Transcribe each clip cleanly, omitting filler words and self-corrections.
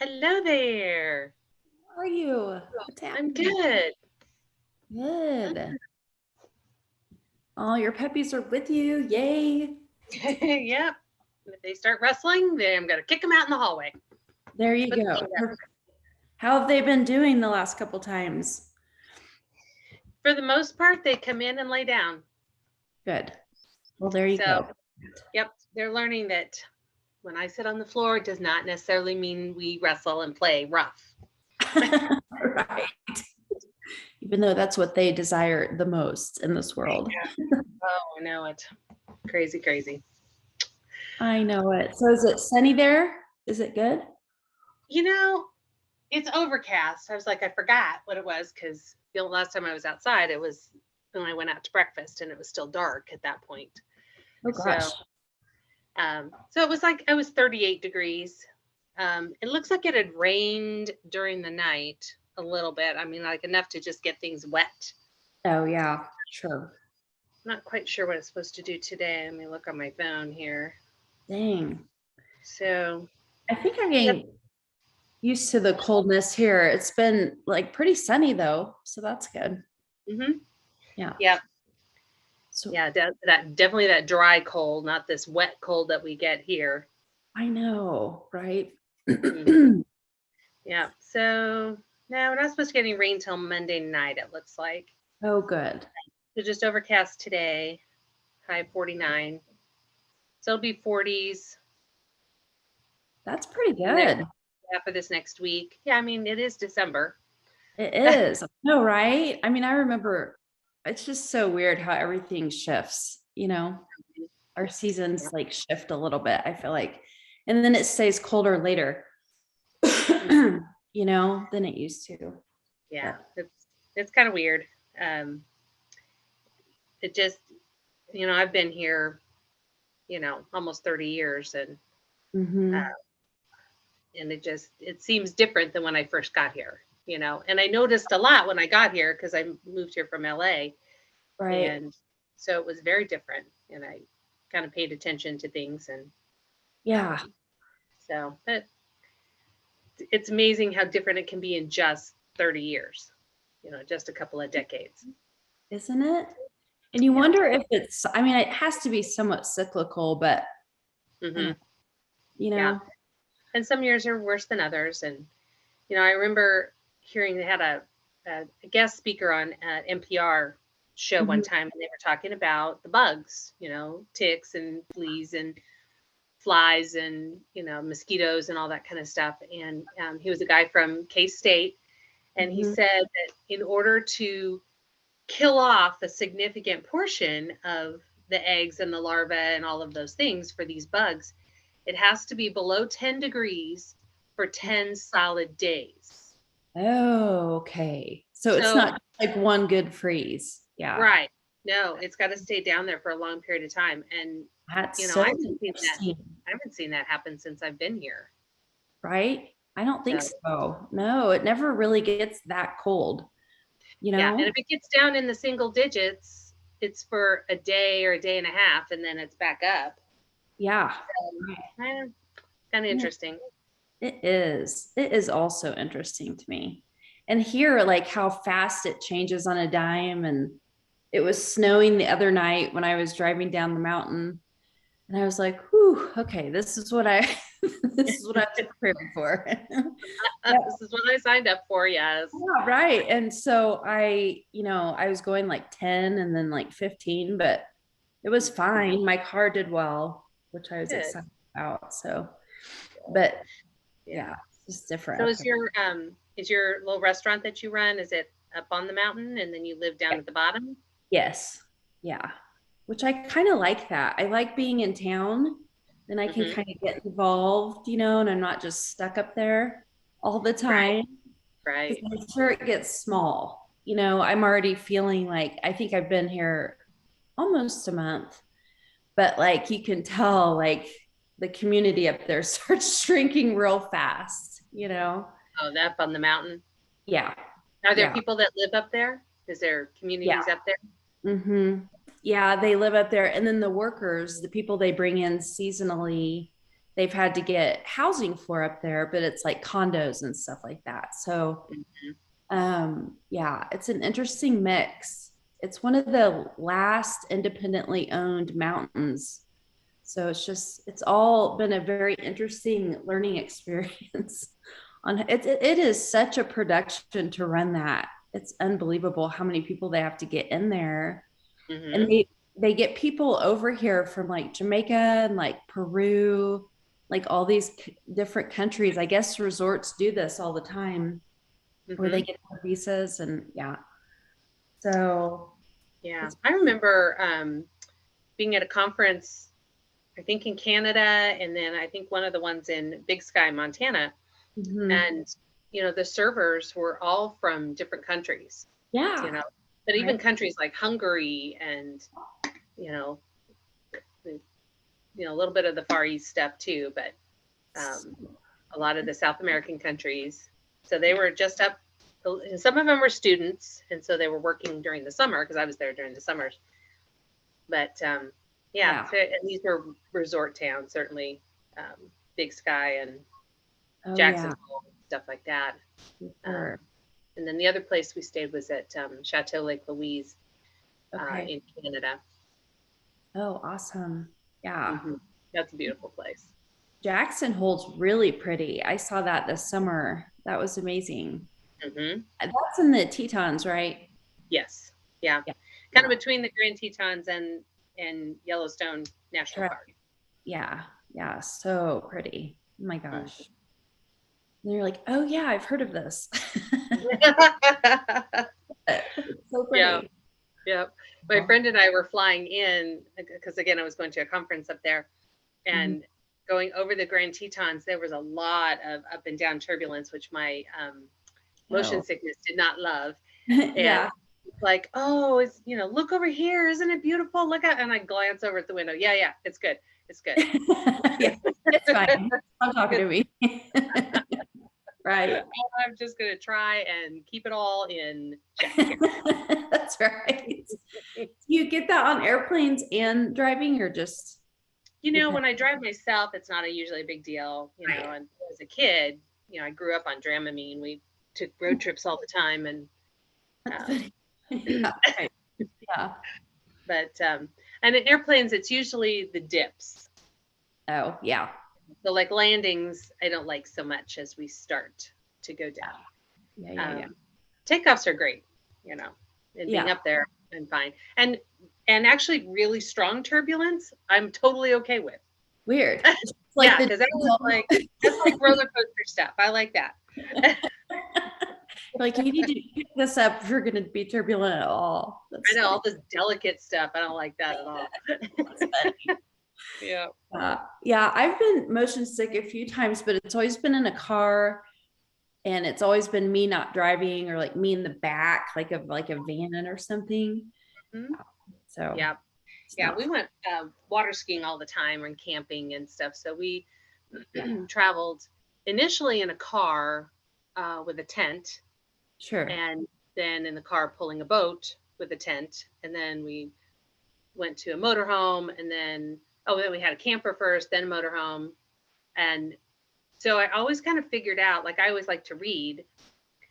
Hello there. How are you? Oh, What's I'm happening? good. Good. All your puppies are with you. Yay. Yep. If they start wrestling, then I'm gonna kick them out in the hallway. There you Put the go. feet up. How have they been doing the last couple times? For the most part, they come in and lay down. Good. Well, there you So, go. yep, they're learning that when I sit on the floor, it does not necessarily mean we wrestle and play rough. Right. Even though that's what they desire the most in this world. Oh, I know it. Crazy, crazy. I know it. So is it sunny there? Is it good? You know, it's overcast. I was like, I forgot what it was because the last time I was outside, it was when I went out to breakfast and it was still dark at that point. Oh So gosh. So it was like it was 38 degrees. It looks like it had rained during the night a little bit. I mean, like enough to just get things wet. Oh yeah, sure. Not quite sure what it's supposed to do today. Let me look on my phone here. Dang. So, I think I'm yep. getting used to the coldness here. It's been like pretty sunny though, so that's good. Mm-hmm. Yeah. Yep. So Yeah, that definitely that dry cold, not this wet cold that we get here. I know, right? Mm. Yeah. So no, we're not supposed to get any rain till Monday night, it looks like. Oh, good. So just overcast today, high 49. So it'll be 40s. That's pretty And then good. for this next week. Yeah, I mean, it is December. It is. No, right? I mean, I remember it's just so weird how everything shifts, our Yeah. seasons like shift a little bit, I feel like. And then it stays colder later, than it used to. Yeah, But it's kind of weird. Um, it just, I've been here, almost 30 years, uh, mhm, and it seems different than when I first got here. And I noticed a lot when I got here because I moved here from LA, right. and so it was very different, and I kind of paid attention to things, and Yeah. um, but it's amazing how different it can be in just 30 years, just a couple of decades. Isn't it? And you Yeah. wonder if I mean, it has to be somewhat cyclical, but I Hmm. don't, you Yeah. know, And some years are worse than others. And, I remember hearing they had a guest speaker on an NPR show one mhm, time, and they were talking about the bugs, ticks and fleas and flies and, mosquitoes and all that kind of stuff. And he was a guy from K State. And he mhm. said that in order to kill off a significant portion of the eggs and the larvae and all of those things for these bugs, it has to be below 10 degrees for 10 solid days. Oh, okay. So it's So, not like one good freeze. Yeah. right. No, it's got to stay down there for a long period of time. And, That's I so haven't seen that. interesting, I haven't seen that happen since I've been here. right? I don't think So, so. No, it never really gets that cold, you yeah. And know? if it gets down in the single digits, it's for a day or a day and a half, and then it's back up. Yeah. Kind of Right. interesting. It is. It is also interesting to me. And here, like how fast it changes on a dime. And it was snowing the other night when I was driving down the mountain. And I was like, whew, okay, this is what I this is what I was prepared for. Yeah, This is what I signed up for. Yes. right. And so I was going like 10 and then like 15, but it was fine. My car did well, which I was Good. excited about. So, but Yeah. yeah, it's just different So up is here. your little restaurant that you run, is it up on the mountain and then you live down at the bottom? Yes. Yeah. Which I kind of like that. I like being in town. Then I can Hmm. kind of get involved, and I'm not just stuck up there all the Right. time. Because Right. I'm sure it gets small. I'm already feeling like I think I've been here almost a month, but like you can tell, like the community up there starts shrinking real fast. Oh, that up on the mountain. Yeah. Are there Yeah. people that live up there? Is there Yeah. communities up there? Hmm. Yeah, they live up there. And then the workers, the people they bring in seasonally, they've had to get housing for up there, but it's like condos and stuff like that. So Mhm. yeah, it's an interesting mix. It's one of the last independently owned mountains. So it's all been a very interesting learning experience. It is such a production to run that. It's unbelievable how many people they have to get in there. And Mhm. they get people over here from like Jamaica and like Peru, like all these different countries. I guess resorts do this all the time where they Mhm. get their visas and yeah. So Yeah, it's I remember being at a conference, I think in Canada, and then I think one of the ones in Big Sky, Montana, mhm. and the servers were all from different countries, you Yeah, know, but even right. countries like Hungary and you know, a little bit of the Far East stuff too, but um, a lot of the South American countries. So they were just up. And some of them were students, and so they were working during the summer because I was there during the summers. But yeah, Yeah. so, and these were resort towns, certainly Big Sky and Oh Jackson yeah, Hole, stuff like that. for Um, sure. and then the other place we stayed was at Chateau Lake Louise Okay. in Canada. Oh, awesome. Yeah. Hmm. That's a beautiful place. Jackson Hole's really pretty. I saw that this summer. That was amazing. Hmm. That's in the Tetons, right? Yes, yeah, Yeah. kind of Yeah. between the Grand Tetons and Yellowstone National Sure. Park. Yeah. Yeah. So pretty. Oh my Mhm. gosh. And you're like, oh yeah, I've heard of this. It's so Yeah, pretty. yeah. My friend and I were flying in because again I was going to a conference up there Mhm. and going over the Grand Tetons. There was a lot of up and down turbulence, which my motion Oh. sickness did not love. And Yeah. it's like, oh, it's look over here, isn't it beautiful? Look out! And I glance over at the window. Yeah, yeah, it's good. It's good. Yeah. It's fine. I'm talking to me. Right. I'm just gonna try and keep it all in check here. That's right. Do you get that on airplanes and driving or just depend? When I drive myself, it's not usually a big deal, Right. and as a kid, I grew up on Dramamine. We took road trips all the time and That's um, funny. Yeah. Right. Yeah. but and in airplanes it's usually the dips. Oh, yeah. So like landings, I don't like so much as we start to go down. Yeah. Yeah. Yeah. Um, Takeoffs are great, and being Yeah. up there, I'm fine. And actually, really strong turbulence, I'm totally okay with. Weird. It's like Yeah, the because that's like roller coaster stuff. I like that. like you need to pick this up if you're going to be turbulent at all. I That's know all funny. this delicate stuff. I don't like that at all. That's funny. Yeah. Yeah, I've been motion sick a few times, but it's always been in a car, and it's always been me not driving or like me in the back, like of like a van or something. Mhm. So Yeah. it's Yeah. not We went water skiing all the time and camping and stuff. So we yeah, traveled initially in a car with a tent, sure. and then in the car pulling a boat with a tent. And then we went to a motorhome, and then we had a camper first, then a motorhome. And so I always kind of figured out, like I always like to read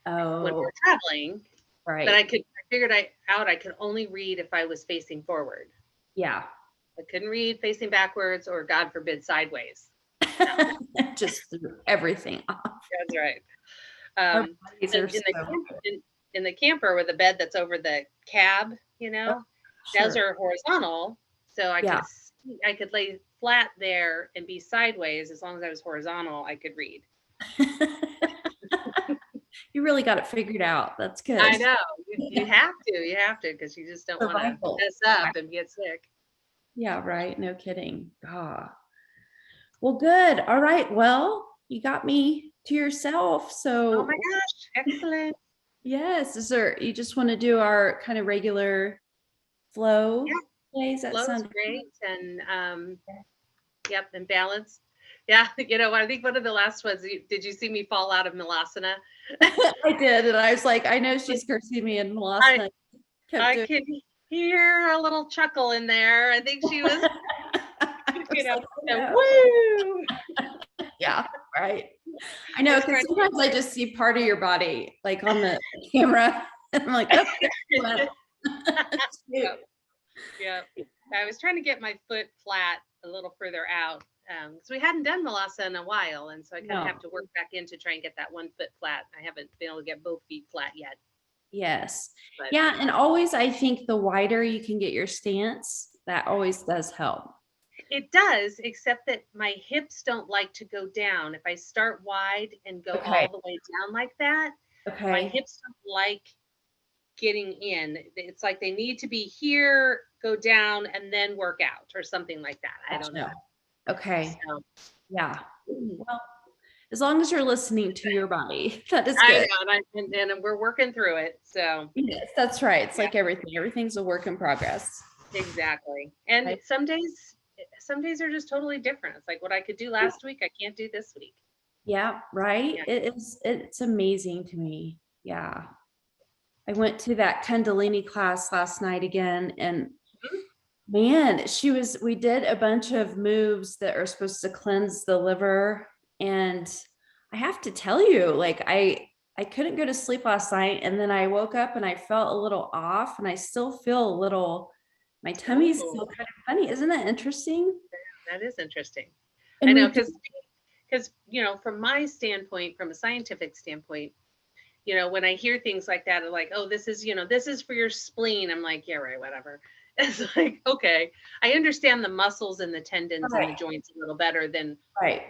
when Oh, we're traveling, but right. I figured out I could only read if I was facing forward. Yeah. I couldn't read facing backwards or God forbid sideways. No, Just threw everything off. that's right. Our Um, bodies and are so good. in the camper with a bed that's over the cab, Oh, those sure. are horizontal, so Yeah. I could lay flat there and be sideways as long as I was horizontal. I could read. You really got it figured out. That's I good. know you have to because you just don't want to Survival. mess up and get sick. Yeah, right. No kidding. Ah. Well, good. All right. Well, you got me to yourself. Oh my So, gosh, excellent! yes, is there, you just want to do our kind of regular flow Yeah, days? That flow's sound great, and yep, and balanced. Yeah, I think one of the last ones. Did you see me fall out of Malasana? I did. And I was like, I know she's cursing me. And last I night kept I doing could hear a little chuckle in there. I think she was, I was like, oh so no. woo. Yeah, right. I know, because sometimes I just see part of your body like on the camera. And I'm like, oh, Yep. Yep. I was trying to get my foot flat a little further out because we hadn't done Melassa in a while. And so I kind of have to work back in to try and get that one foot flat. I haven't been able to get both feet flat yet. Yes. But yeah. And always, I think the wider you can get your stance, that always does help. It does, except that my hips don't like to go down. If I start wide and go all the way down like that, my hips don't like getting in. It's like they need to be here, go down, and then work out or something like that. I don't know. Okay. So, yeah. Well, as long as you're listening to your body, that is good. I know, and we're working through it. So yes, that's right. It's like everything. Everything's a work in progress. Exactly. And some days are just totally different. It's like what I could do last week, I can't do this week. Yeah, right. Yeah. It's amazing to me. Yeah. I went to that Kundalini class last night again, and man, we did a bunch of moves that are supposed to cleanse the liver. And I have to tell you, like I couldn't go to sleep last night, and then I woke up and I felt a little off, and I still feel a little, my tummy's still kind of funny. Isn't that interesting? That is interesting. And I know, because from my standpoint, from a scientific standpoint, when I hear things like that, I'm like, oh, this is for your spleen. I'm like, yeah, right, whatever. It's like, okay, I understand the muscles and the tendons and the joints a little better than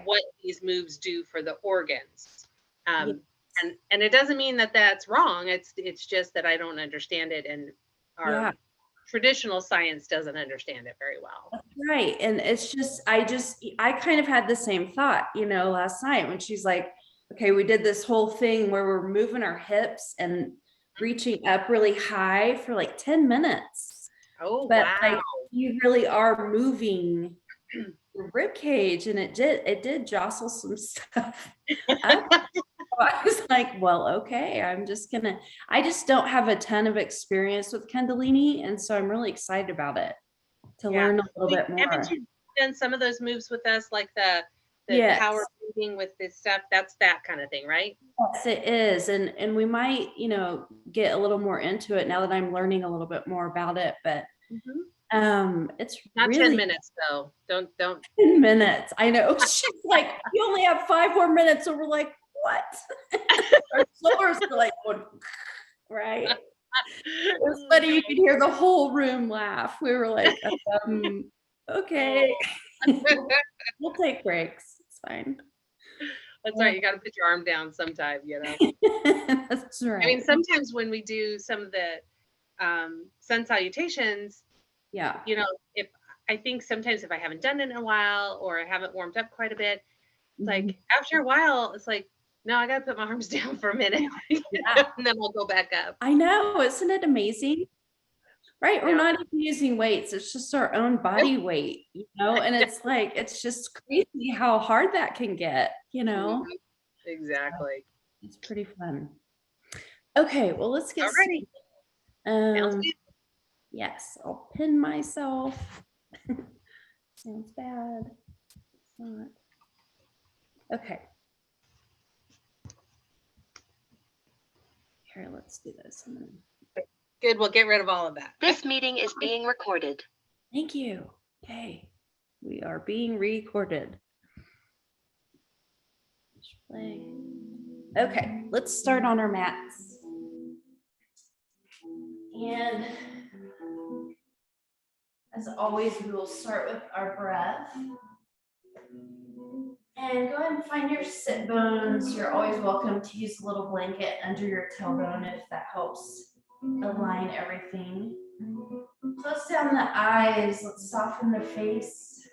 what these moves do for the organs. And it doesn't mean that that's wrong. It's just that I don't understand it, and our traditional science doesn't understand it very well. That's right. And it's just, I kind of had the same thought, last night when she's like, okay, we did this whole thing where we're moving our hips and reaching up really high for like 10 minutes. Oh, but wow. like you really are moving your rib cage, and it did jostle some stuff up. I was like, well, okay, I just don't have a ton of experience with Kundalini, and so I'm really excited about it to learn a little bit more. Haven't you done some of those moves with us, like the power moving with this stuff? That's that kind of thing, right? Yes, it is. And we might, get a little more into it now that I'm learning a little bit more about it. But it's not really 10 minutes though. Don't 10 minutes. I know. She's like, you only have 5 more minutes. So we're like, what? Our floors are like, right? It was funny. You could hear the whole room laugh. We were like, okay. We'll take breaks. It's fine. That's right. You got to put your arm down sometime, That's right. I mean, sometimes when we do some of the sun salutations, if I think sometimes if I haven't done it in a while or I haven't warmed up quite a bit, it's like after a while, it's like, no, I got to put my arms down for a minute and then I'll go back up. I know. Isn't it amazing? Right. We're not even using weights. It's just our own body weight, and it's like, it's just crazy how hard that can get, Exactly. It's pretty fun. Okay. Well, let's get ready. Yes. I'll pin myself. Sounds bad. It's not. Okay. Here, let's do this. Good. We'll get rid of all of that. This meeting is being recorded. Thank you. Okay. We are being recorded. Okay. Let's start on our mats. And as always, we will start with our breath. And go ahead and find your sit bones. You're always welcome to use a little blanket under your tailbone if that helps align everything. Close down the eyes. Let's soften the face.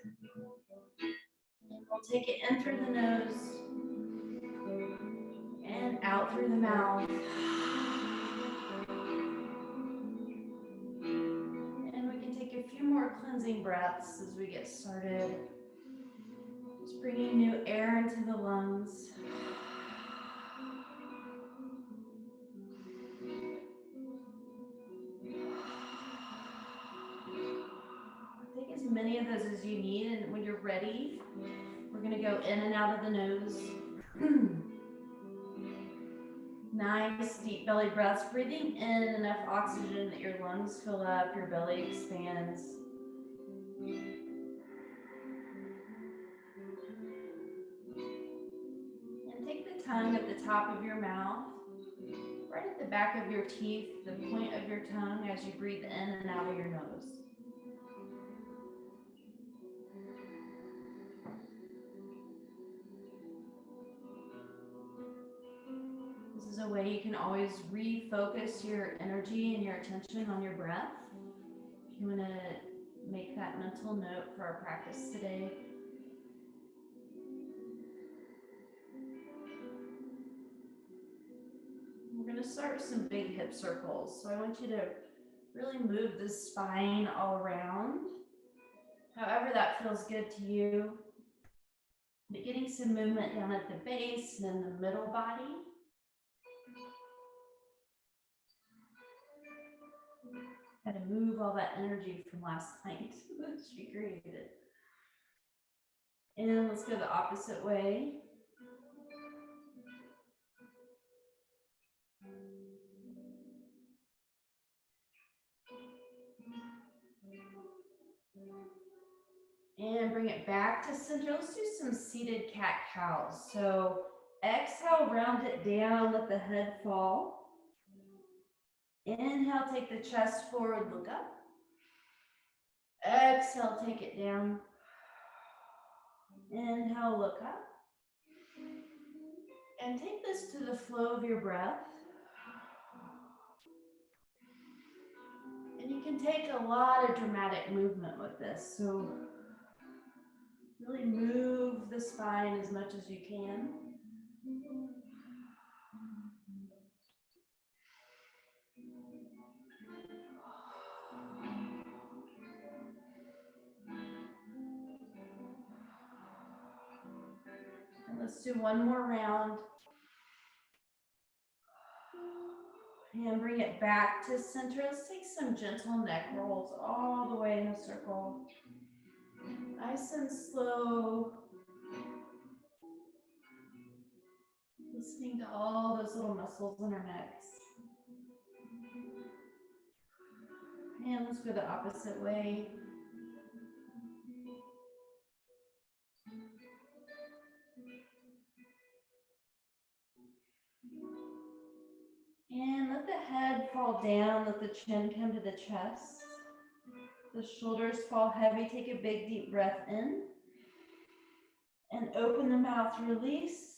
We'll take it in through the nose and out through the mouth. And we can take a few more cleansing breaths as we get started. Just bringing new air into the lungs. Take as many of those as you need, and when you're ready, We're going to go in and out of the nose. Nice deep belly breaths, breathing in enough oxygen that your lungs fill up, your belly expands. And take the tongue at the top of your mouth, right at the back of your teeth, the point of your tongue as you breathe in and out of your nose. This is a way you can always refocus your energy and your attention on your breath. If you want to make that mental note for our practice today. We're going to start with some big hip circles. So I want you to really move the spine all around. However that feels good to you. But getting some movement down at the base and in the middle body. Got to move all that energy from last night that she created. And let's go the opposite way. And bring it back to center. Let's do some seated cat-cows. So exhale, round it down, let the head fall. Inhale, take the chest forward, look up. Exhale, take it down. Inhale, look up. And take this to the flow of your breath. And you can take a lot of dramatic movement with this. So really move the spine as much as you can. And let's do one more round. And bring it back to center. Let's take some gentle neck rolls all the way in a circle. Nice and slow. Listening to all those little muscles in our necks. And let's go the opposite way. And let the head fall down, let the chin come to the chest. The shoulders fall heavy. Take a big deep breath in. And open the mouth, release.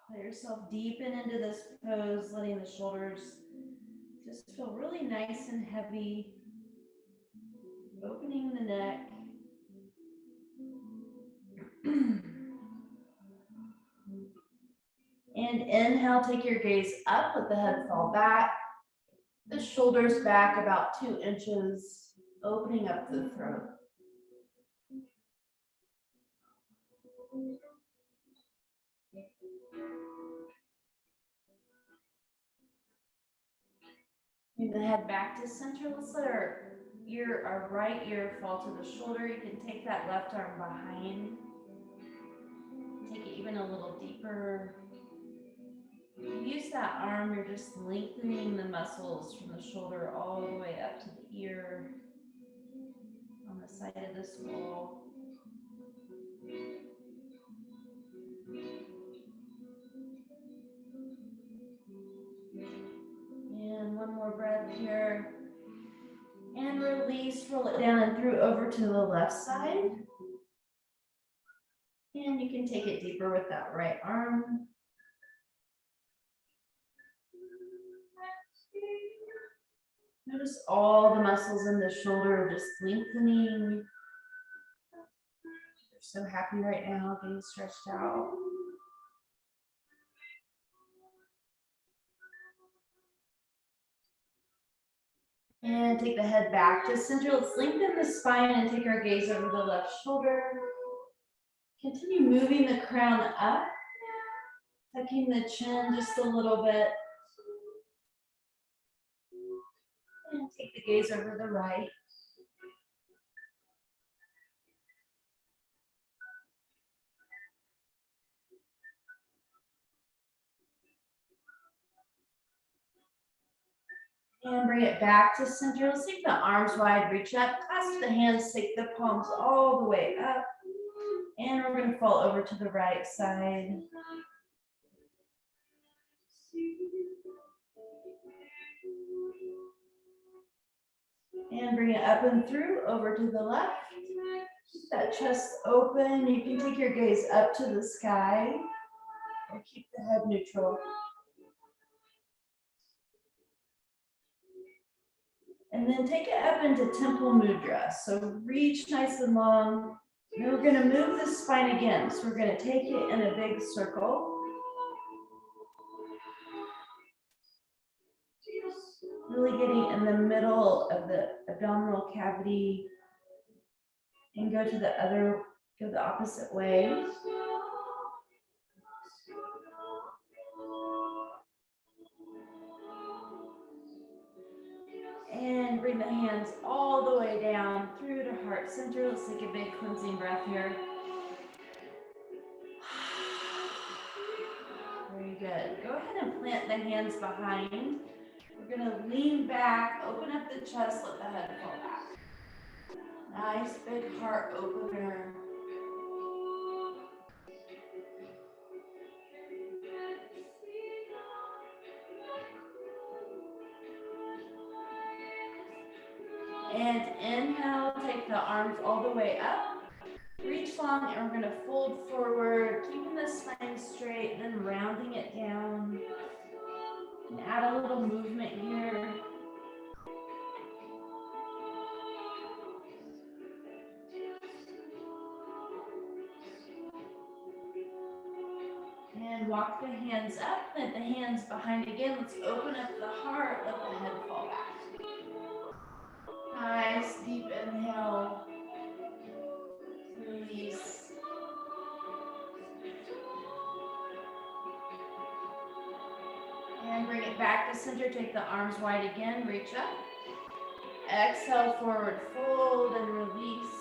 Let yourself deepen into this pose, letting the shoulders just feel really nice and heavy. Opening the neck. And inhale, take your gaze up, let the head fall back. The shoulders back about 2 inches, opening up the throat. Bring the head back to center. Let's let our right ear fall to the shoulder. You can take that left arm behind. Take it even a little deeper. Use that arm, you're just lengthening the muscles from the shoulder all the way up to the ear on the side of the skull. And one more breath here. And release, roll it down and through over to the left side. And you can take it deeper with that right arm. Notice all the muscles in the shoulder just lengthening. They're so happy right now, being stretched out. And take the head back to center. Let's lengthen the spine and take our gaze over the left shoulder. Continue moving the crown up, tucking the chin just a little bit. And take the gaze over the right. And bring it back to center. Let's take the arms wide, reach up, clasp the hands, take the palms all the way up. And we're going to fall over to the right side. And bring it up and through, over to the left. Keep that chest open. You can take your gaze up to the sky or keep the head neutral. And then take it up into temple mudra. So reach nice and long. Then we're going to move the spine again. So we're going to take it in a big circle. Really getting in the middle of the abdominal cavity. And go the opposite way. And bring the hands all the way down through to heart center. Let's take a big cleansing breath here. Very good. Go ahead and plant the hands behind. We're going to lean back, open up the chest, let the head fall back. Nice big heart opener. And inhale, take the arms all the way up. Reach long, and we're going to fold forward, keeping the spine straight, then rounding it down. And add a little movement here. And walk the hands up, plant the hands behind again. Let's open up the heart, let the head fall back. Nice, deep inhale. Release. And bring it back to center. Take the arms wide again. Reach up. Exhale, forward fold and release.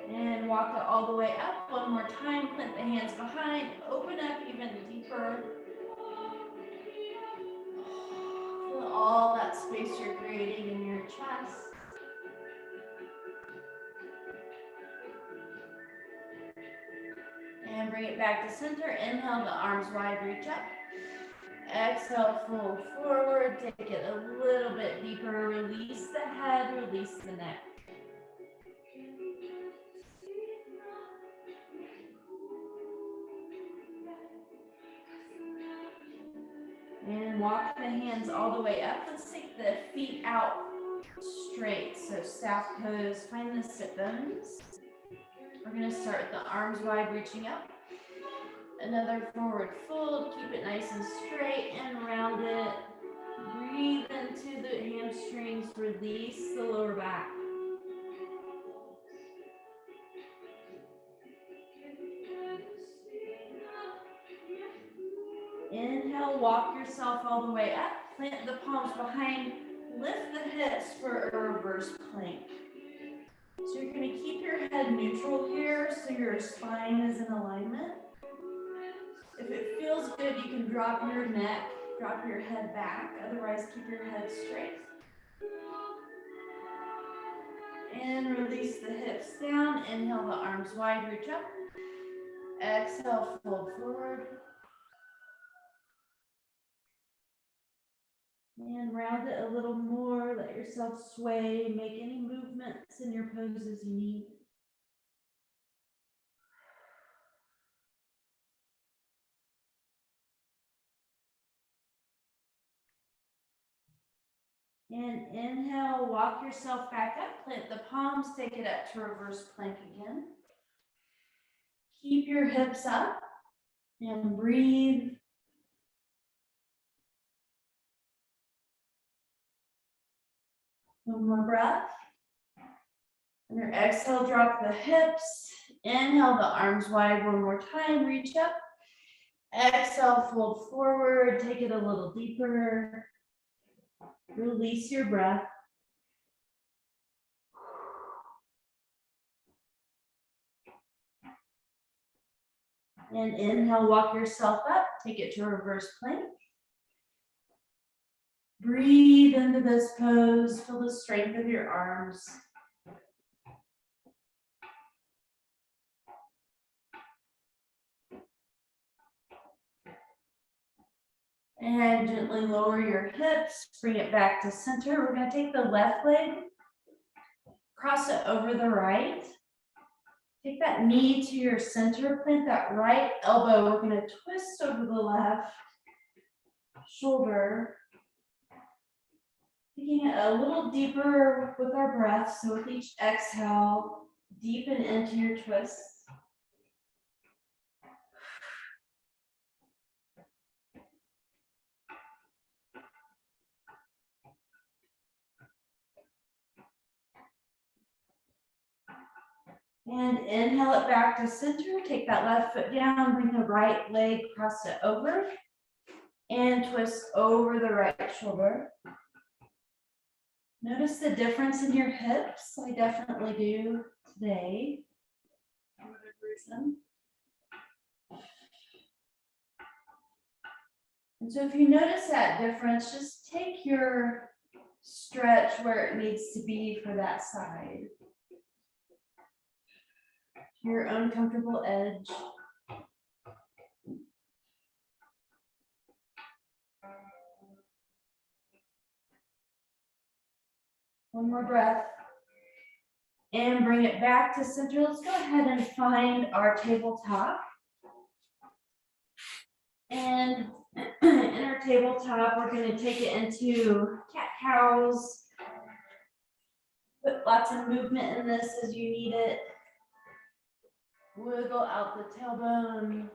And walk it all the way up. One more time. Plant the hands behind. Open up even deeper. Feel all that space you're creating in your chest. And bring it back to center. Inhale, the arms wide, reach up. Exhale, fold forward. Take it a little bit deeper. Release the head, release the neck. And walk the hands all the way up. Let's take the feet out straight. So staff pose, find the sit bones. We're going to start with the arms wide, reaching up. Another forward fold. Keep it nice and straight and round it. Breathe into the hamstrings. Release the lower back. Inhale, walk yourself all the way up. Plant the palms behind. Lift the hips for a reverse plank. So you're going to keep your head neutral here so your spine is in alignment. If it feels good, you can drop your neck, drop your head back. Otherwise, keep your head straight. And release the hips down. Inhale, the arms wide, reach up. Exhale, fold forward. And round it a little more. Let yourself sway. Make any movements in your poses you need. And inhale, walk yourself back up. Plant the palms. Take it up to reverse plank again. Keep your hips up and breathe. One more breath. On your exhale, drop the hips. Inhale, the arms wide one more time. Reach up. Exhale, fold forward. Take it a little deeper. Release your breath. And inhale, walk yourself up, take it to reverse plank. Breathe into this pose, feel the strength of your arms. And gently lower your hips, bring it back to center. We're going to take the left leg, cross it over the right. Take that knee to your center, plant that right elbow. We're going to twist over the left shoulder. Taking it a little deeper with our breath. So with each exhale, deepen into your twist. And inhale it back to center. Take that left foot down, bring the right leg, cross it over, and twist over the right shoulder. Notice the difference in your hips. I definitely do today. For whatever reason. And so if you notice that difference, just take your stretch where it needs to be for that side. Your own comfortable edge. One more breath. And bring it back to center. Let's go ahead and find our tabletop. And in our tabletop, we're going to take it into cat-cows. Put lots of movement in this as you need it. Wiggle out the tailbone.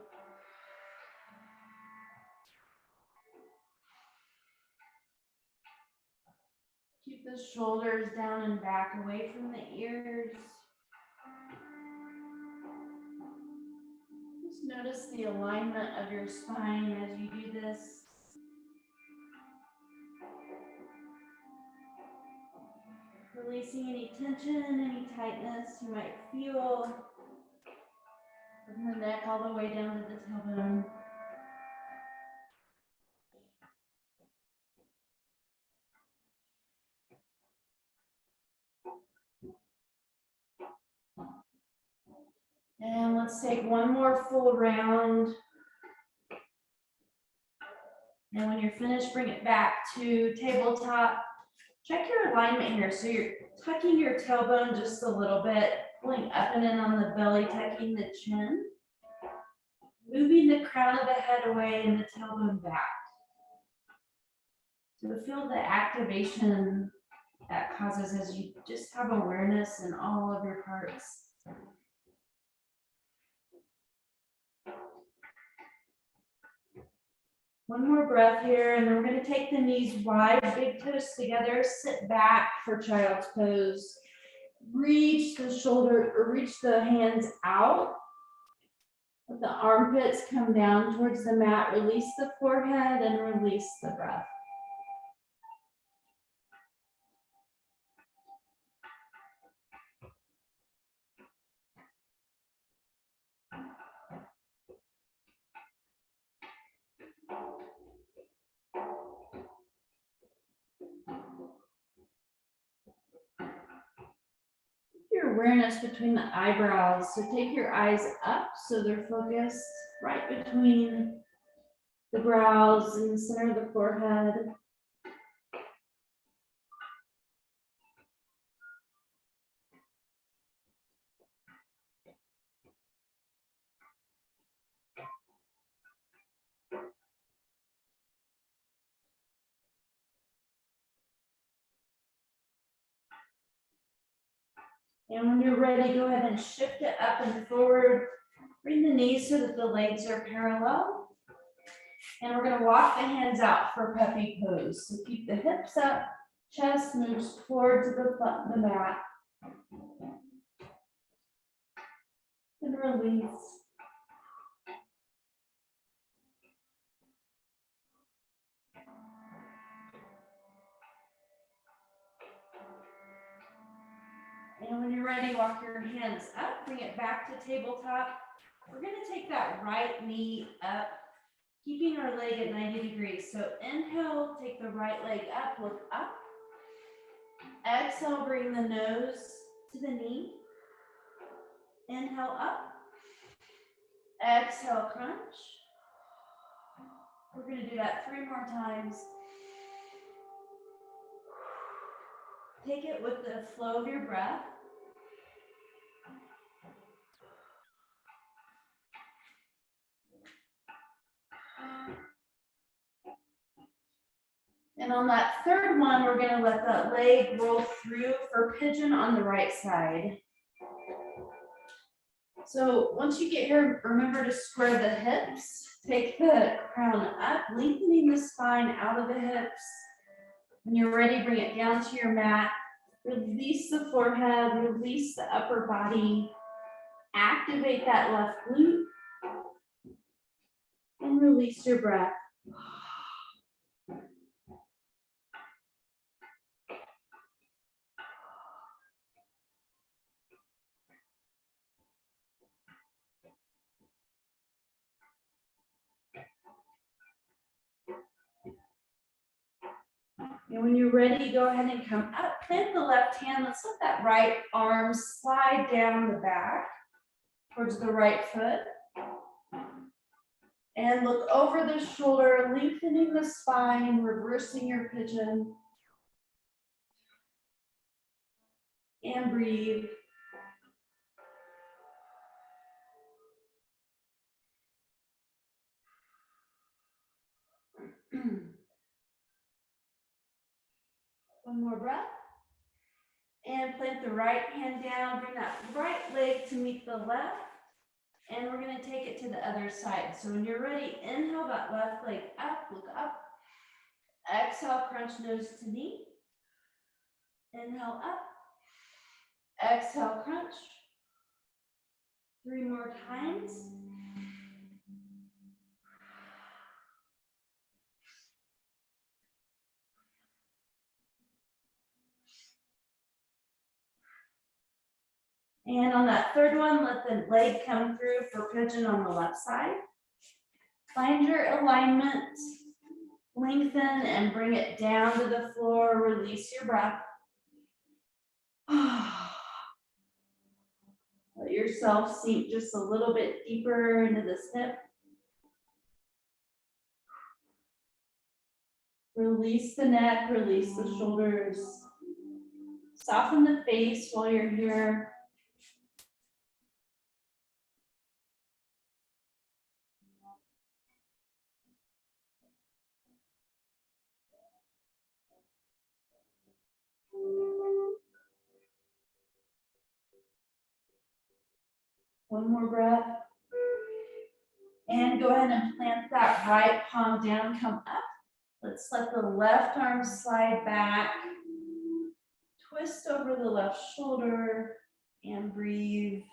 Keep the shoulders down and back away from the ears. Just notice the alignment of your spine as you do this. Releasing any tension, any tightness you might feel from the neck all the way down to the tailbone. And let's take one more full round. And when you're finished, bring it back to tabletop. Check your alignment here. So you're tucking your tailbone just a little bit, pulling up and in on the belly, tucking the chin. Moving the crown of the head away and the tailbone back. So feel the activation that causes as you just have awareness in all of your parts. One more breath here, and then we're going to take the knees wide, big toes together, sit back for child's pose. Reach the shoulder, or reach the hands out. Let the armpits come down towards the mat. Release the forehead and release the breath. Your awareness between the eyebrows. So take your eyes up so they're focused right between the brows and the center of the forehead. And when you're ready, go ahead and shift it up and forward. Bring the knees so that the legs are parallel. And we're going to walk the hands out for puppy pose. So keep the hips up, chest moves towards the mat. And release. ready, walk your hands up, bring it back to tabletop. We're gonna take that right knee up, keeping our leg at 90 degrees. So inhale, take the right leg up, look up. Exhale, bring the nose to the knee. Inhale up. Exhale, crunch. We're gonna do that 3 more times. Take it with the flow of your breath. And on that third one, we're gonna let that leg roll through for pigeon on the right side. So once you get here, remember to square the hips. Take the crown up, lengthening the spine out of the hips. When you're ready, bring it down to your mat. Release the forehead, release the upper body. Activate that left glute. And release your breath. And when you're ready, go ahead and come up, plant the left hand. Let's let that right arm slide down the back towards the right foot. And look over the shoulder, lengthening the spine, reversing your pigeon. And breathe. One more breath. And plant the right hand down, bring that right leg to meet the left. And we're gonna take it to the other side. So when you're ready, inhale that left leg up, look up. Exhale, crunch nose to knee. Inhale up. Exhale, crunch. 3 more times. And on that third one, let the leg come through for pigeon on the left side. Find your alignment, lengthen and bring it down to the floor, release your breath. Let yourself sink just a little bit deeper into the hip. Release the neck, release the shoulders. Soften the face while you're here. One more breath. And go ahead and plant that right palm down, come up. Let's let the left arm slide back. Twist over the left shoulder and breathe.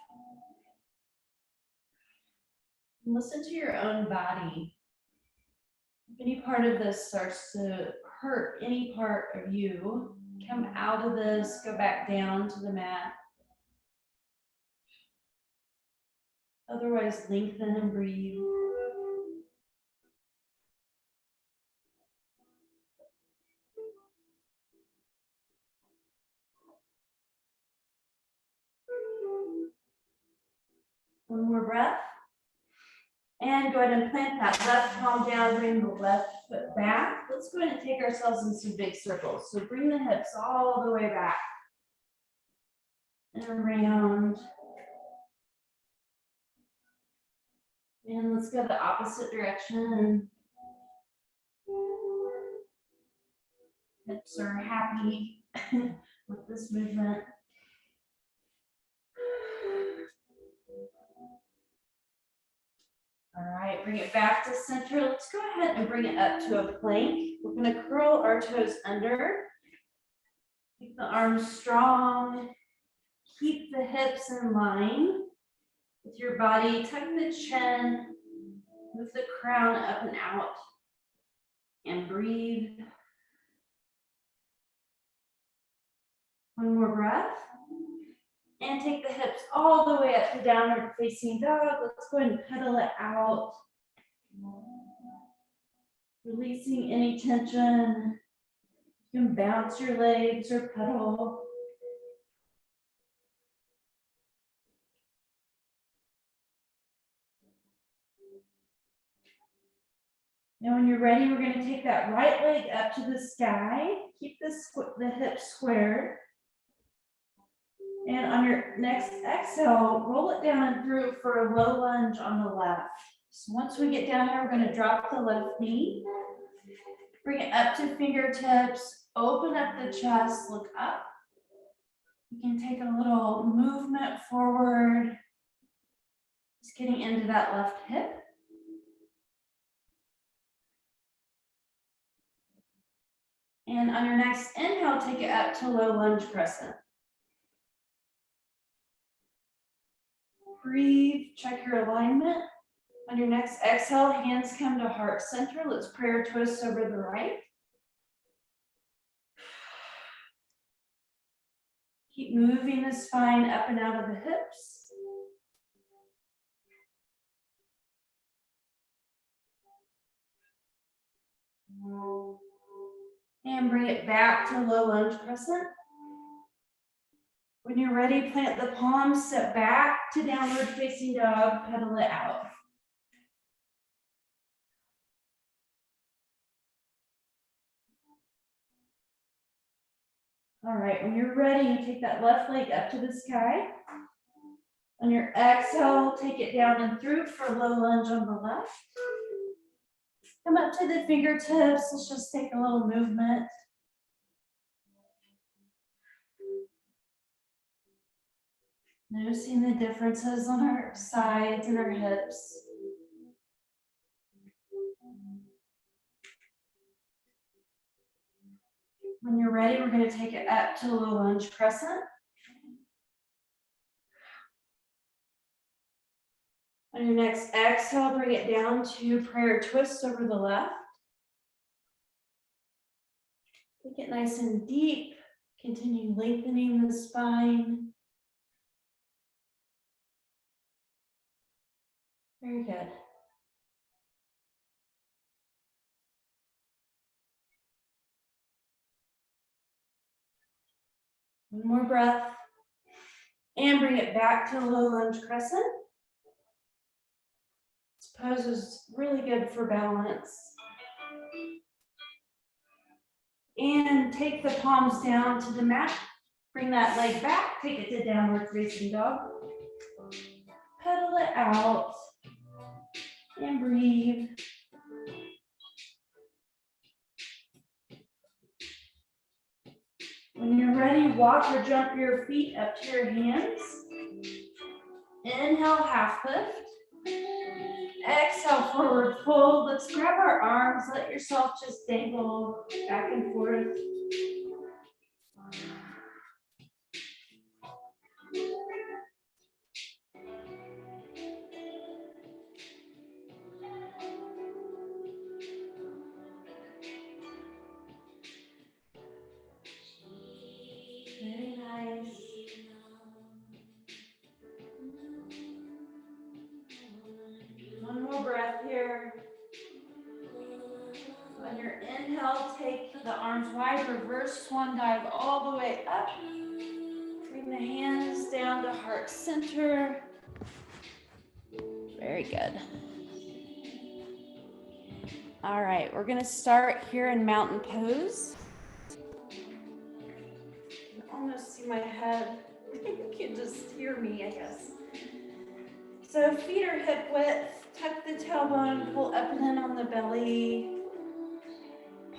Listen to your own body. If any part of this starts to hurt any part of you, come out of this, go back down to the mat. Otherwise, lengthen and breathe. One more breath. And go ahead and plant that left palm down, bring the left foot back. Let's go ahead and take ourselves in some big circles. So bring the hips all the way back and around. And let's go the opposite direction. Hips are happy with this movement. All right, bring it back to center. Let's go ahead and bring it up to a plank. We're going to curl our toes under. Keep the arms strong. Keep the hips in line with your body. Tuck the chin. Move the crown up and out. And breathe. One more breath. And take the hips all the way up to downward facing dog. Let's go ahead and pedal it out. Releasing any tension. You can bounce your legs or pedal. Now when you're ready, we're going to take that right leg up to the sky. Keep the hips squared. And on your next exhale, roll it down and through for a low lunge on the left. So once we get down here, we're going to drop the left knee. Bring it up to fingertips. Open up the chest, look up. You can take a little movement forward. Just getting into that left hip. And on your next inhale, take it up to low lunge crescent. Breathe, check your alignment. On your next exhale, hands come to heart center. Let's prayer twist over the right. Keep moving the spine up and out of the hips. And bring it back to low lunge crescent. When you're ready, plant the palms, step back to downward facing dog, pedal it out. All right, when you're ready, you take that left leg up to the sky. On your exhale, take it down and through for low lunge on the left. Come up to the fingertips. Let's just take a little movement. Noticing the differences on our sides and our hips. When you're ready, we're going to take it up to low lunge crescent. On your next exhale, bring it down to prayer twist over the left. Take it nice and deep. Continue lengthening the spine. Very good. One more breath. And bring it back to low lunge crescent. This pose is really good for balance. And take the palms down to the mat. Bring that leg back. Take it to downward facing dog. Pedal it out. And breathe. When you're ready, walk or jump your feet up to your hands. Inhale, half lift. Exhale, forward fold. Let's grab our arms. Let yourself just dangle back and forth. Very nice. One more breath here. On your inhale, take the arms wide, reverse swan dive all the way up. Bring the hands down to heart center. Very good. All right, we're gonna start here in mountain pose. You can almost see my head. You can just hear me, I guess. So feet are hip width, tuck the tailbone, pull up and in on the belly.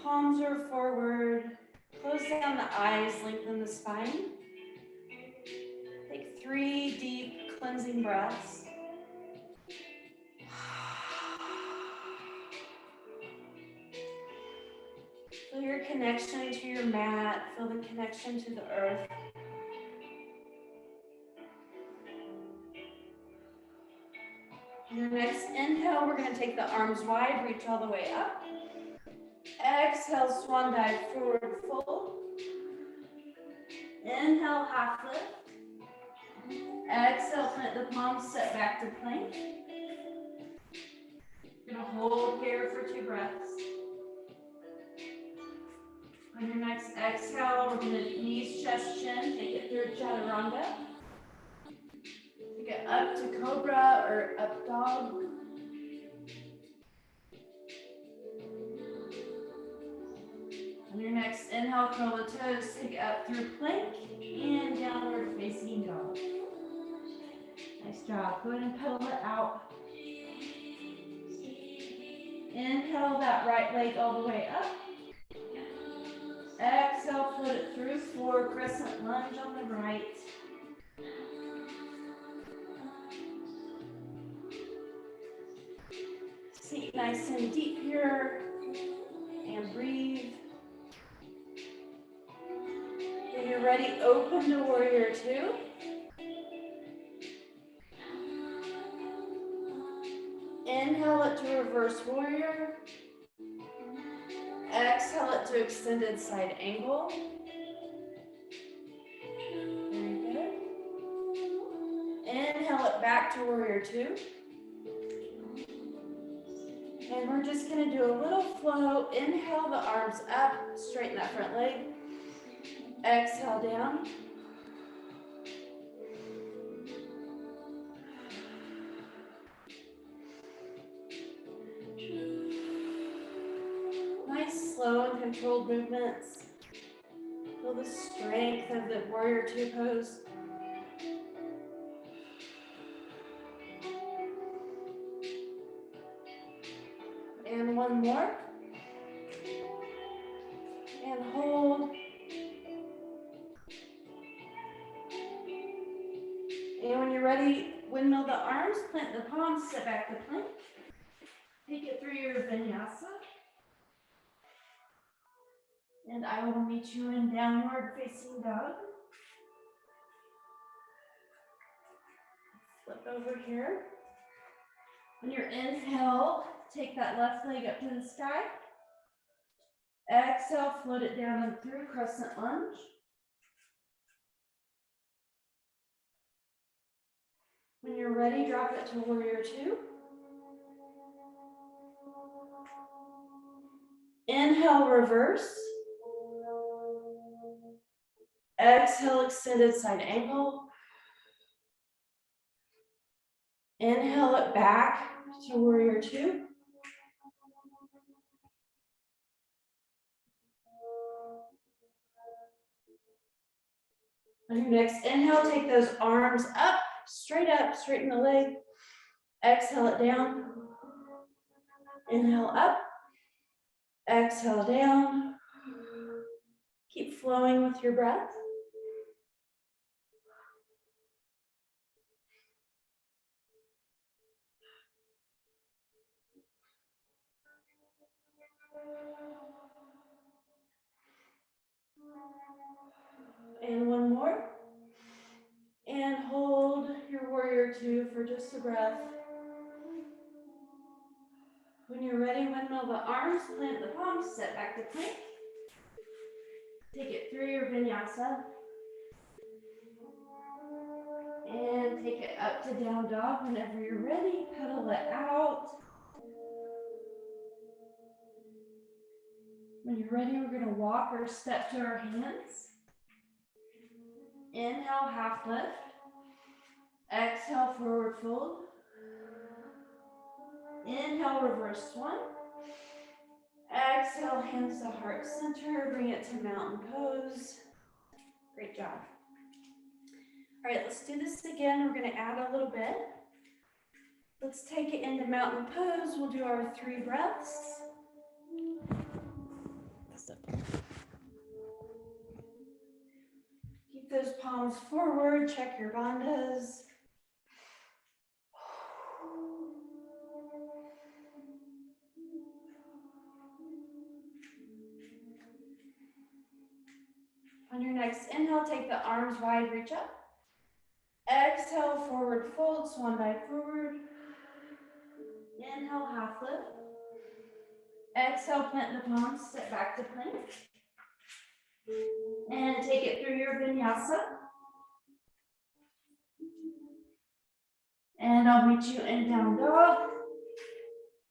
Palms are forward. Close down the eyes, lengthen the spine. Take 3 deep cleansing breaths. Feel your connection to your mat. Feel the connection to the earth. On your next inhale, we're going to take the arms wide, reach all the way up. Exhale, swan dive, forward fold. Inhale, half lift. Exhale, plant the palms, step back to plank. You're gonna hold here for 2 breaths. On your next exhale, we're gonna knees, chest, chin, take it through chaturanga. Take it up to cobra or up dog. On your next inhale, curl the toes, take it up through plank and downward facing dog. Nice job. Go ahead and pedal it out. Inhale that right leg all the way up. Exhale, float it through for crescent lunge on the right. Sink nice and deep here and breathe. When you're ready, open to warrior 2. Inhale it to reverse warrior. Exhale it to extended side angle. Very good. Inhale it back to warrior 2. And we're just gonna do a little flow. Inhale the arms up, straighten that front leg. Exhale down. Nice, slow and controlled movements. Feel the strength of the warrior 2 pose. And one more. And hold. And when you're ready, windmill the arms, plant the palms, step back to plank. Take it through your vinyasa. And I will meet you in downward facing dog. Flip over here. On your inhale, take that left leg up to the sky. Exhale, float it down and through crescent lunge. When you're ready, drop it to warrior 2. Inhale, reverse. Exhale, extended side angle. Inhale it back to warrior 2. On your next inhale, take those arms up, straighten the leg. Exhale it down. Inhale up. Exhale down. Keep flowing with your breath. And one more. And hold your warrior 2 for just a breath. When you're ready, windmill the arms, plant the palms, step back to plank. Take it through your vinyasa. And take it up to down dog whenever you're ready. Pedal it out. When you're ready, we're going to walk or step to our hands. Inhale, half lift. Exhale, forward fold. Inhale, reverse swan. Exhale, hands to heart center. Bring it to mountain pose. Great job. All right, let's do this again. We're going to add a little bit. Let's take it into mountain pose. We'll do our 3 breaths. Keep those palms forward. Check your bandhas. On your next inhale, take the arms wide, reach up. Exhale, forward fold, swan dive forward. Inhale, half lift. Exhale, plant the palms, step back to plank. And take it through your vinyasa. And I'll meet you in down dog.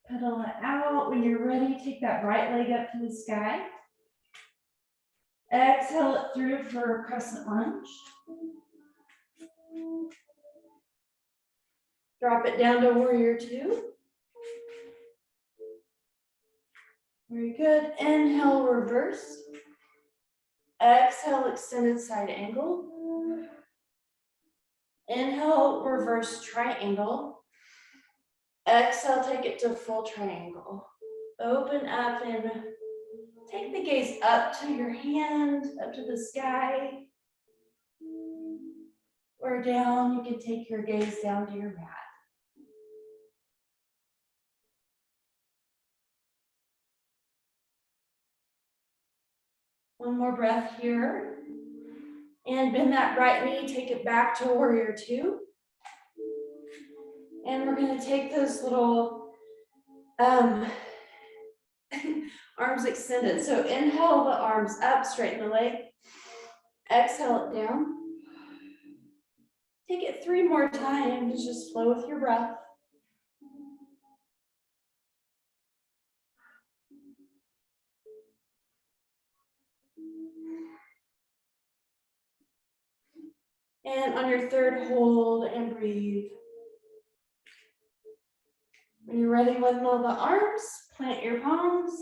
Pedal it out. When you're ready, take that right leg up to the sky. Exhale it through for crescent lunge. Drop it down to warrior two. Very good. Inhale, reverse. Exhale, extended side angle. Inhale, reverse triangle. Exhale, take it to full triangle. Open up and take the gaze up to your hand, up to the sky. Or down, you can take your gaze down to your mat. One more breath here. And bend that right knee, take it back to warrior two. And we're going to take those little arms extended. So inhale the arms up, straighten the leg. Exhale it down. Take it 3 more times, just flow with your breath. And on your third, hold and breathe. When you're ready, windmill the arms, plant your palms.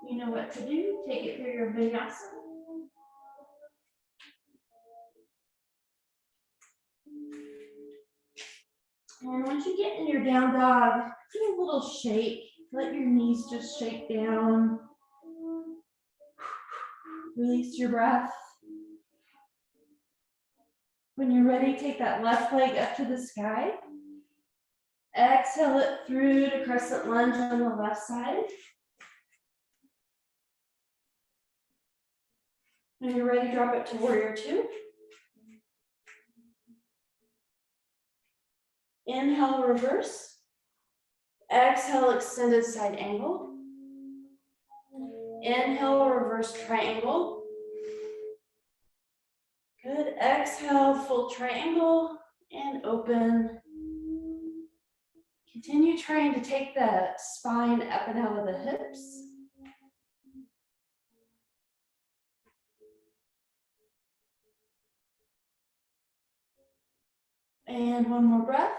You know what to do. Take it through your vinyasa. And once you get in your down dog, do a little shake. Let your knees just shake down. Release your breath. When you're ready, take that left leg up to the sky. Exhale it through to crescent lunge on the left side. When you're ready, drop it to warrior two. Inhale, reverse. Exhale, extended side angle. Inhale, reverse triangle. Good. Exhale, full triangle and open. Continue trying to take the spine up and out of the hips. And one more breath.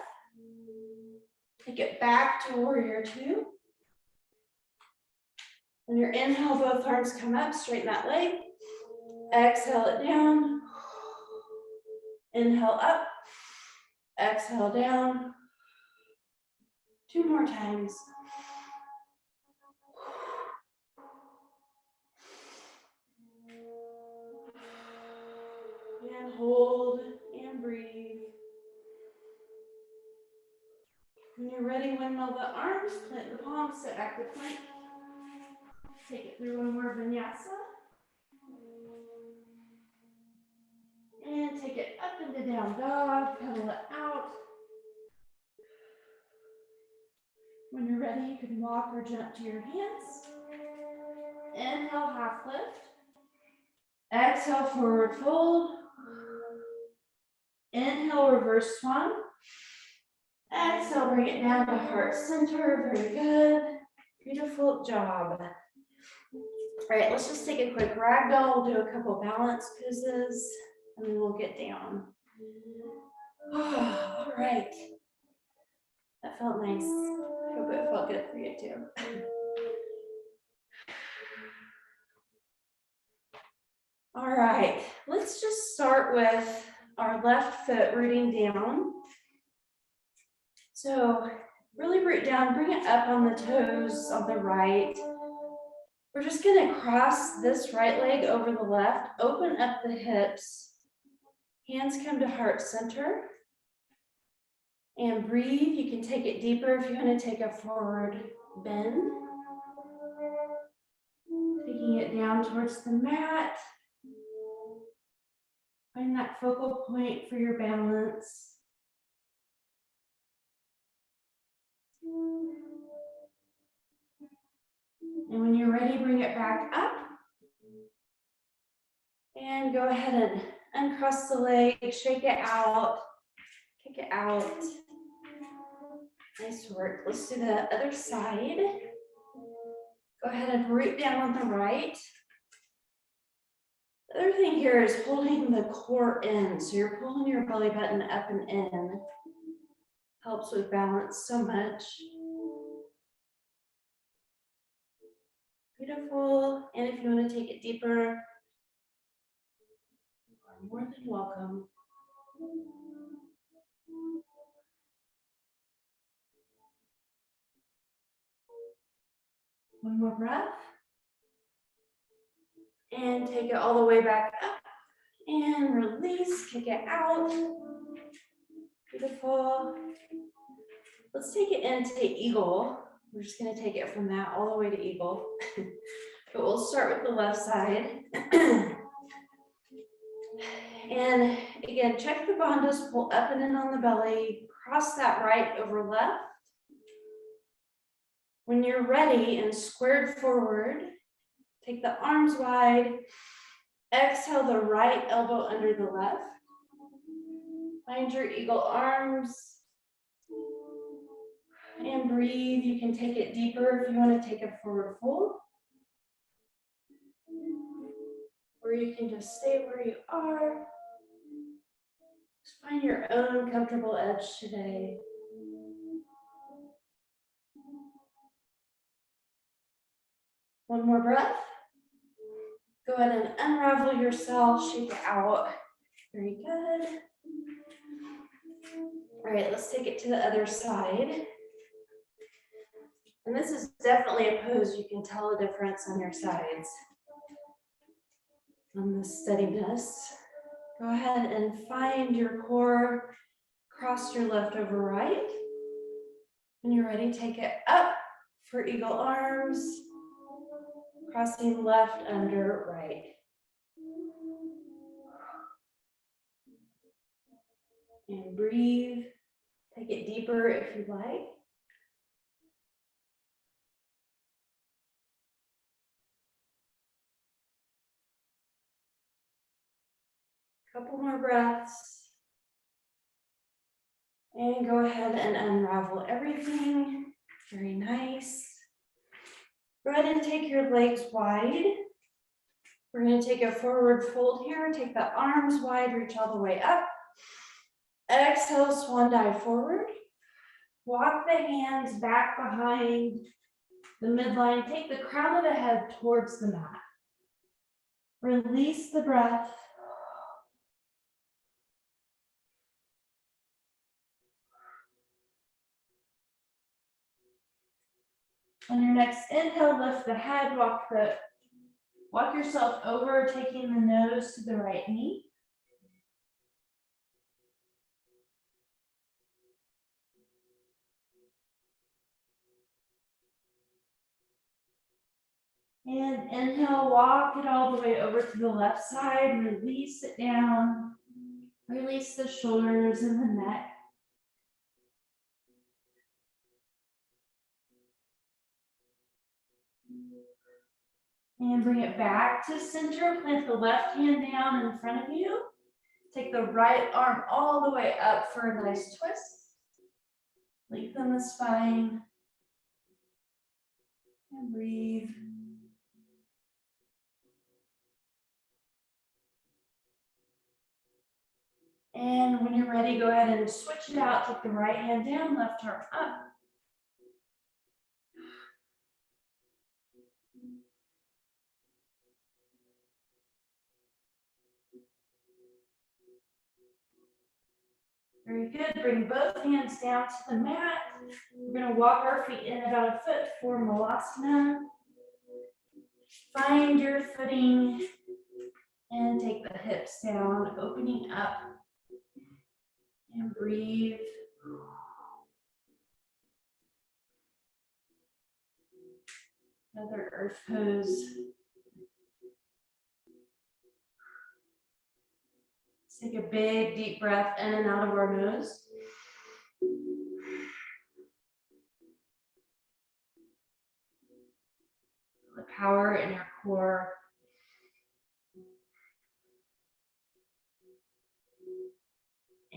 Take it back to warrior two. When your inhale, both arms come up, straighten that leg. Exhale it down. Inhale up. Exhale down. 2 more times. And hold and breathe. When you're ready, windmill the arms, plant the palms, set back the plank. Take it through one more vinyasa. And take it up into down dog, pedal it out. When you're ready, you can walk or jump to your hands. Inhale, half lift. Exhale, forward fold. Inhale, reverse swan. Exhale, bring it down to heart center. Very good. Beautiful job. All right, let's just take a quick ragdoll. We'll do a couple balance poses, and then we'll get down. All right. That felt nice. I hope it felt good for you too. All right, let's just start with our left foot rooting down. So really root down, bring it up on the toes on the right. We're just gonna cross this right leg over the left, open up the hips, hands come to heart center, and breathe. You can take it deeper if you want to take a forward bend. Taking it down towards the mat. Find that focal point for your balance. And when you're ready, bring it back up. And go ahead and uncross the leg, shake it out, kick it out. Nice work. Let's do the other side. Go ahead and root down on the right. The other thing here is holding the core in. So you're pulling your belly button up and in. Helps with balance so much. Beautiful. And if you want to take it deeper, you are more than welcome. One more breath. And take it all the way back up. And release, kick it out. Beautiful. Let's take it into Eagle. We're just going to take it from that all the way to Eagle. But we'll start with the left side. And again, check the bandhas, pull up and in on the belly, cross that right over left. When you're ready and squared forward, take the arms wide, exhale the right elbow under the left. Find your eagle arms and breathe. You can take it deeper if you want to take a forward fold. Or you can just stay where you are. Just find your own comfortable edge today. One more breath. Go ahead and unravel yourself, shake it out. Very good. All right, let's take it to the other side. And this is definitely a pose you can tell a difference on your sides. On the steadiness. Go ahead and find your core, cross your left over right. When you're ready, take it up for eagle arms, crossing left under right. And breathe. Take it deeper if you'd like. Couple more breaths. And go ahead and unravel everything. Very nice. Go ahead and take your legs wide. We're going to take a forward fold here. Take the arms wide, reach all the way up. Exhale, swan dive forward. Walk the hands back behind the midline. Take the crown of the head towards the mat. Release the breath. On your next inhale, lift the head, walk yourself over, taking the nose to the right knee. And inhale, walk it all the way over to the left side, release it down, release the shoulders and the neck. And bring it back to center. Plant the left hand down in front of you. Take the right arm all the way up for a nice twist. Lengthen the spine. And breathe. And when you're ready, go ahead and switch it out. Take the right hand down, left arm up. Very good. Bring both hands down to the mat. We're going to walk our feet in about a foot for Malasana. Find your footing and take the hips down, opening up. And breathe. Another earth pose. Take a big, deep breath in and out of our nose. The power in your core.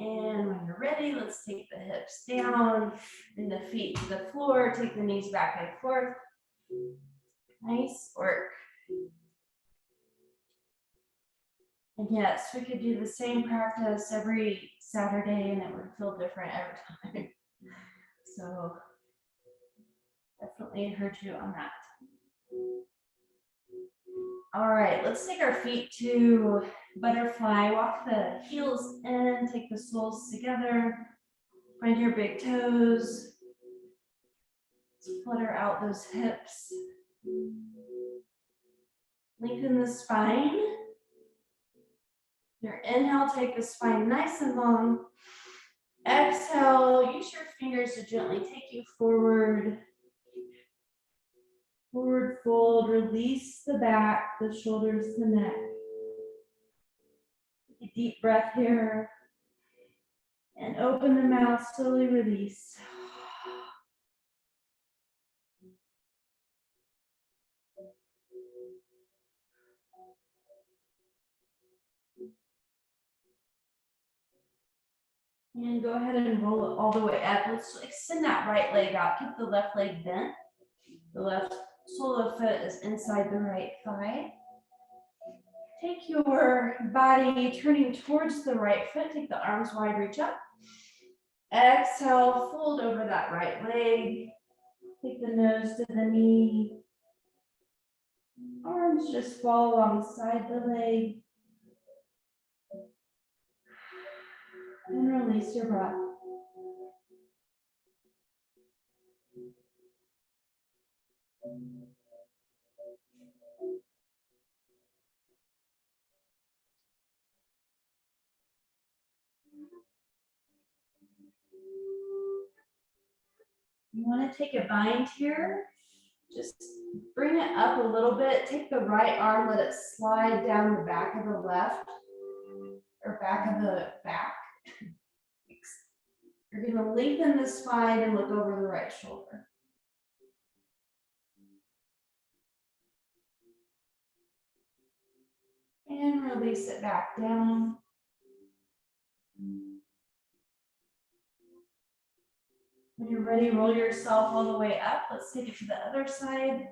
And when you're ready, let's take the hips down and the feet to the floor. Take the knees back and forth. Nice work. And yes, we could do the same practice every Saturday and it would feel different every time. So definitely encourage you on that. All right, let's take our feet to butterfly. Walk the heels in, take the soles together. Find your big toes. Flutter out those hips. Lengthen the spine. Your inhale, take the spine nice and long. Exhale, use your fingers to gently take you forward. Forward fold, release the back, the shoulders, the neck. Take a deep breath here. And open the mouth, slowly release. And go ahead and roll it all the way up. Let's extend that right leg out. Keep the left leg bent. The left sole of the foot is inside the right thigh. Take your body turning towards the right foot. Take the arms wide, reach up. Exhale, fold over that right leg. Take the nose to the knee. Arms just fall alongside the leg. And release your breath. You want to take a bind here. Just bring it up a little bit. Take the right arm, let it slide down the back of the left or back of the back. You're going to lengthen the spine and look over the right shoulder. And release it back down. When you're ready, roll yourself all the way up. Let's take it to the other side.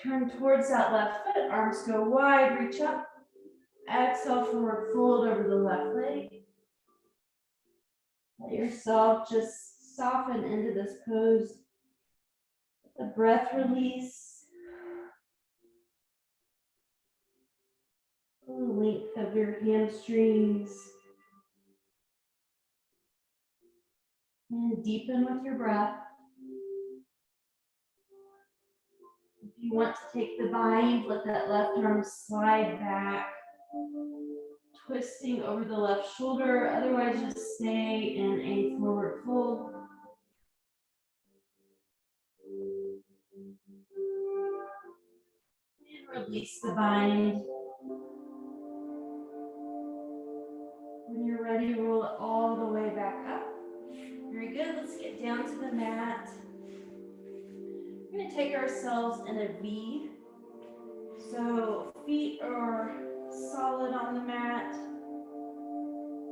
Turn towards that left foot. Arms go wide, reach up. Exhale, forward fold over the left leg. Let yourself just soften into this pose. The breath release. The length of your hamstrings. And deepen with your breath. If you want to take the bind, let that left arm slide back, twisting over the left shoulder. Otherwise, just stay in a forward fold. And release the bind. When you're ready, roll it all the way back up. Very good. Let's get down to the mat. We're going to take ourselves in a V. So feet are solid on the mat.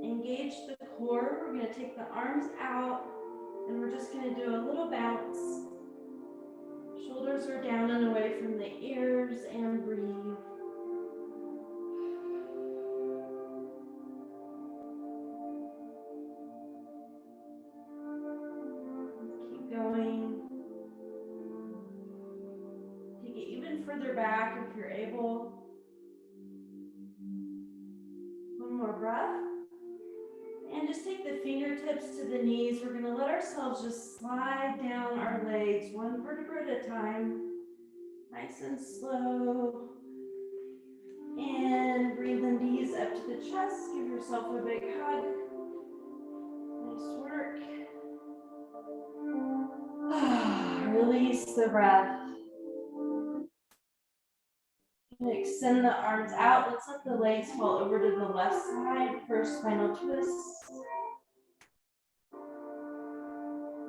Engage the core. We're going to take the arms out and we're just going to do a little bounce. Shoulders are down and away from the ears, and breathe. Keep going. Take it even further back if you're able. One more breath. And just take the fingertips to the knees. We're going to let ourselves just slide down our legs one vertebra at a time. Nice and slow. And bring the knees up to the chest. Give yourself a big hug. Nice work. Release the breath. Extend the arms out. Let's let the legs fall over to the left side. First spinal twist.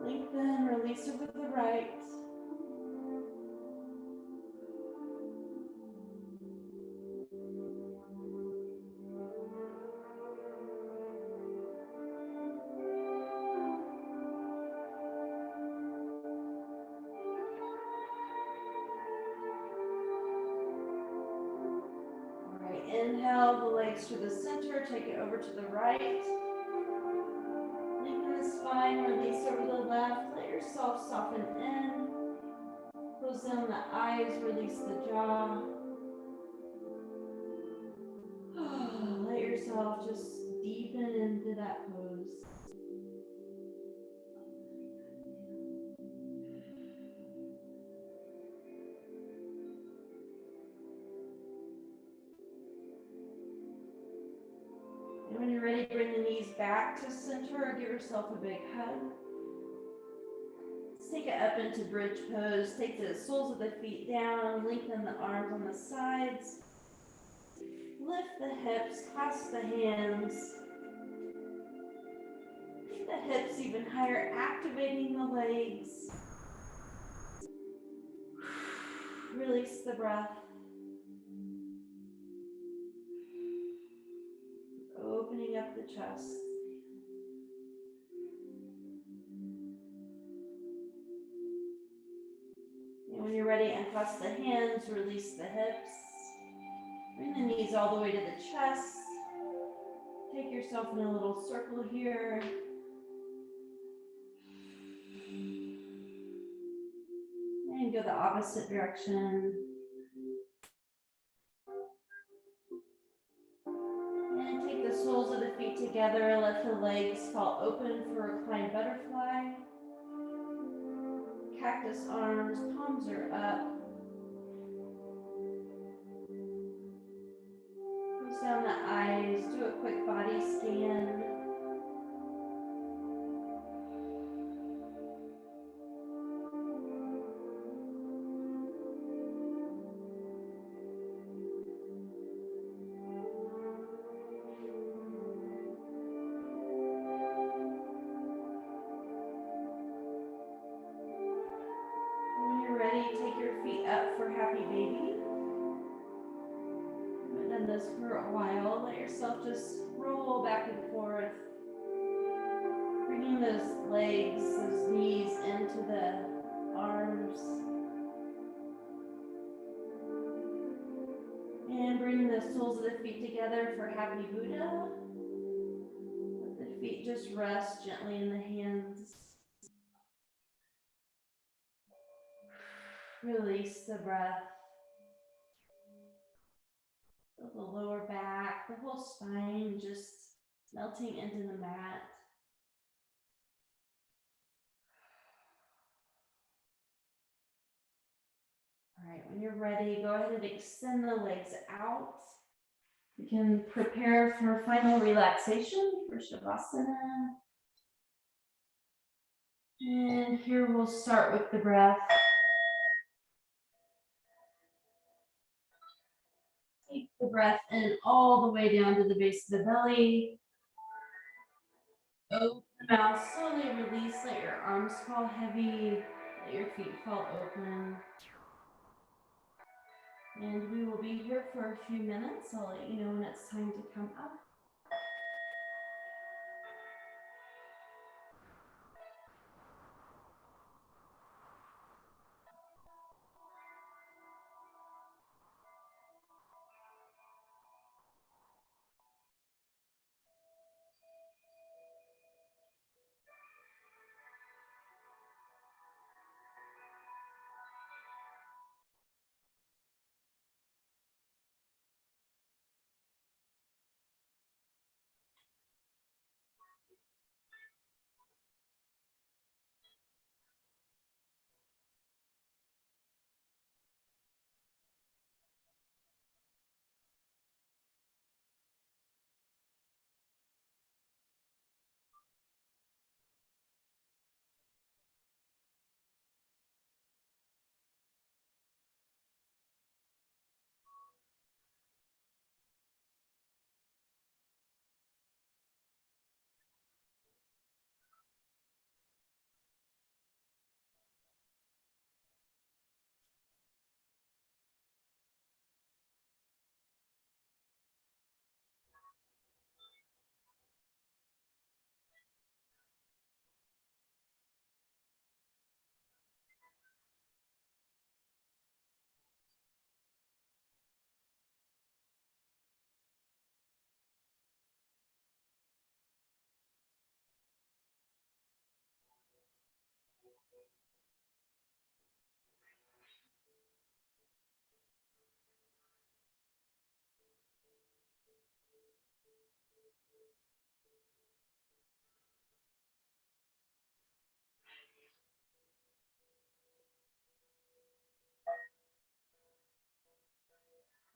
Lengthen, release over the right. legs to the center, take it over to the right. Lengthen the spine, release over the left. Let yourself soften in. Close down the eyes, release the jaw. Let yourself just deepen into that pose. And when you're ready, bring the knees back to center or give yourself a big hug. Let's take it up into bridge pose. Take the soles of the feet down, lengthen the arms on the sides. Lift the hips, clasp the hands. Take the hips even higher, activating the legs. Release the breath. Opening up the chest. And when you're ready, unclasp the hands, release the hips. Bring the knees all the way to the chest. Take yourself in a little circle here. And go the opposite direction. And take the soles of the feet together. Let the legs fall open for reclined butterfly. Cactus arms, palms are up. Close down the eyes, do a quick body scan. When you're ready, take your feet up for happy baby. I've done this for a while. Let yourself just roll back and forth. Bringing those legs, those knees into the arms. And bring the soles of the feet together for happy Buddha. Let the feet just rest gently in the hands. Release the breath. Feel the lower back, the whole spine just melting into the mat. All right, when you're ready, go ahead and extend the legs out. You can prepare for final relaxation for Shavasana. And here we'll start with the breath. Take the breath in all the way down to the base of the belly. Open the mouth, slowly release, let your arms fall heavy, let your feet fall open. And we will be here for a few minutes. I'll let you know when it's time to come up.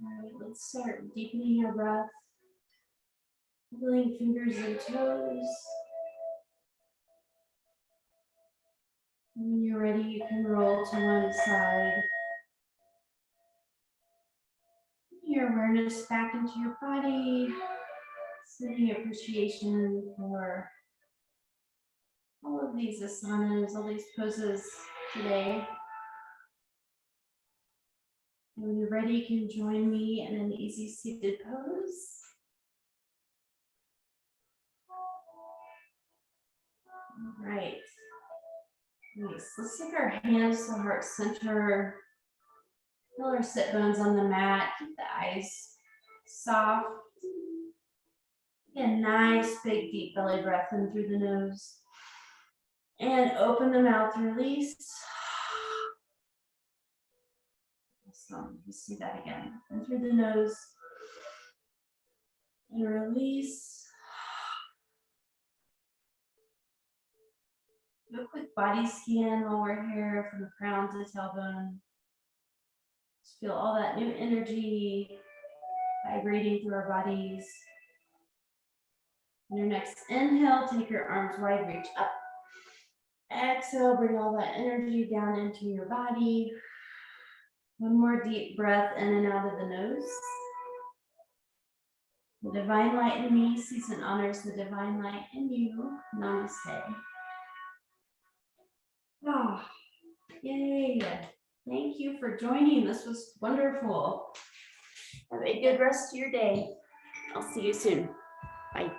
All right, let's start deepening your breath. Wiggling fingers and toes. When you're ready, you can roll to one side. Your awareness back into your body, sending appreciation for all of these asanas, all these poses today. And when you're ready, you can join me in an easy seated pose. All right. Nice. Let's take our hands to heart center. Feel our sit bones on the mat. Keep the eyes soft. Get a nice big deep belly breath in through the nose. And open the mouth, release. Awesome. Let's do that again. In through the nose. And release. Do a quick body scan while we're here from the crown to the tailbone. Just feel all that new energy vibrating through our bodies. On your next inhale, take your arms wide, reach up. Exhale, bring all that energy down into your body. One more deep breath in and out of the nose. The divine light in me sees and honors the divine light in you. Namaste. Oh, yay. Thank you for joining. This was wonderful. Have a good rest of your day. I'll see you soon. Bye.